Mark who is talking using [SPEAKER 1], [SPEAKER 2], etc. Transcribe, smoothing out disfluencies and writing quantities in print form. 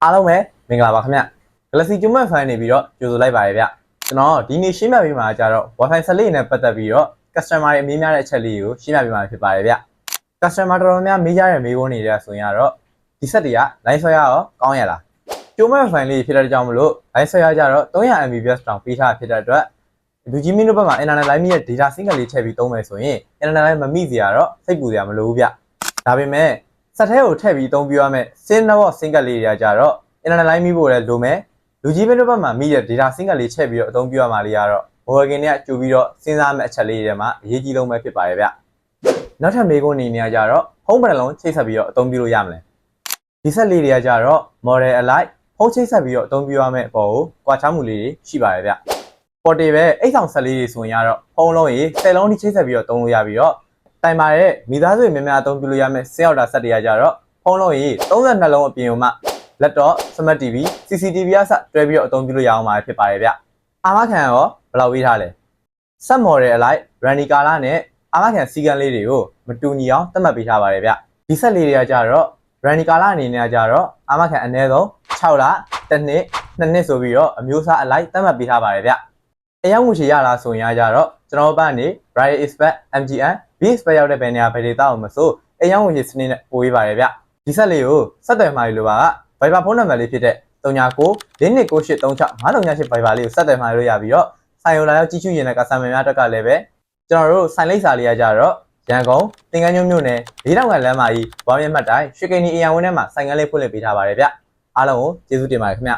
[SPEAKER 1] အားလုံးပဲမင်္ဂလာပါခင်ဗျ Galaxy Jumbo Fan နေပြီးတော့ကြိုဆိုလိုက်ပါရဗျကျွန်တော်ဒီနေ့ရှင်းပြပေးမှာကြတော့ Wi-Fi 14နဲ့ပတ်သက်ပြီးတော့ customer တွေအမေးများတဲ့အချက်လေးကိုရှင်းပြပေးမှာဖြစ်ပါတယ်ဗျ customer တော်တော်များမေးကြတဲ့မေးခွန်းတွေတဲ့ဆိုရင်တော့ဒီဆက်တွေက line ဆွဲရတော့ကောင်းရလား Jumbo Fan လေးဖြစ်တဲ့ကြောင့်မလို့ line ဆွဲရကြတော့ 300Mbps တောင်ပေးထားဖြစ်တဲ့အတွက်လူကြီးမင်းတို့ဘက်မှာ internet line ရဲ့ data single လေးထည့်ပြီးသုံးမယ်ဆိုရင် internet line မမိစရာတော့စိတ်ပူစရာမလိုဘူးဗျဒါပေမဲ့ဆက်ထဲကိုထည့်ပြီးသုံးပြရမယ် SIM network single လေးတွေကြတော့ internet line မိဖို့လည်းလိုမယ်လူကြီးမင်းတို့ဘက်မှာမိတဲ့ data single လေးထည့်ပြီးတော့အသုံးပြရမှာလေးကတော့ mobile game နဲ့ကြိုပြီးတော့စဉ်းစားမယ့်အချက်လေးတွေမှာအရေးကြီးဆုံးပဲဖြစ်ပါတယ်ဗျနောက်ထပ်မေးခွန်းအနေနဲ့ကြတော့ဖုန်းဘယ်နှလုံးချိတ်ဆက်ပြီးတော့အသုံးပြုလို့ရမလဲဒီဆက်လေးတွေကကြတော့ model alike ဖုန်းချိတ်ဆက်ပြီးတော့အသုံးပြုရမယ့်အပေါ်ကိုကွာခြားမှုလေးတွေရှိပါတယ်ဗျportable အိတ်ဆောင်ဆက်လေးတွေဆိုရင်ကတော့ဖုန်းလုံးကြီး10လုံးထိချိတ်ဆက်ပြီးတော့သုံးလို့ရပြီးတော့တိုင်ပါတဲ့မိသားစုတွေများများအသုံးပြုလို့ရမယ့်ဆင်းရောက်တာဆက်တွေကကြတော့ဖုန်းလုံးကြီး32လုံးအပြင်မှာ laptop smart tv cctv အစတွဲပြီးတော့အသုံးပြုလို့ရအောင်ပါဖြစ်ပါတယ်ဗျအာမခံရောဘယ်လောက်ဝေးထားလဲ set model alike randy color နဲ့အာမခံစီကံလေးတွေကိုမတူညီအောင်သတ်မှတ်ပေးထားပါတယ်ဗျဒီဆက်လေးတွေကကြတော့ randy color အနေနဲ့ကြတော့အာမခံအနည်းဆုံး6လ1နှစ်2နှစ်ဆိုပြီးတော့အမျိုးအစားအလိုက်သတ်မှတ်ပေးထားပါတယ်ဗျအရောက်မှုရှိရလားဆိုရင်ကြတော့ကျွန်တော်ဘာနေ Riot Expert MGN B Expert ရောက်တဲ့ဘယ်နေရာဘယ်ဒေတာအောင်မဆိုအရောက်မှုရှိစနစ်နဲ့ပို့ပေးပါတယ်ဗျဒီဆက်လေးကိုဆက်သွယ်မှာလို့ပါက Viber ဖုန်းနံပါတ်လေးဖြစ်တဲ့39 429836 938 Viber လေးကိုဆက်သွယ်မှာလို့ရပြီးတော့ဆိုင်ရိုလာရောက်ကြည့်ရှုရင်လည်းကစားမယ်များတက်ကလည်းပဲကျွန်တော်တို့ဆိုင်လိပ်စာလေးရကြတော့ရန်ကုန်သင်္ကန်းကျွန်းမြို့နယ်၄တောင်ကလမ်းမကြီးဝါမြတ်မှတ်တိုင်းရွှေကိန်းဒီအရာဝင်းထဲမှာဆိုင်ကန်းလေးဖွင့်လှစ်ပေးထားပါတယ်ဗျအားလုံးကိုကျေးဇူးတင်ပါတယ်ခင်ဗျ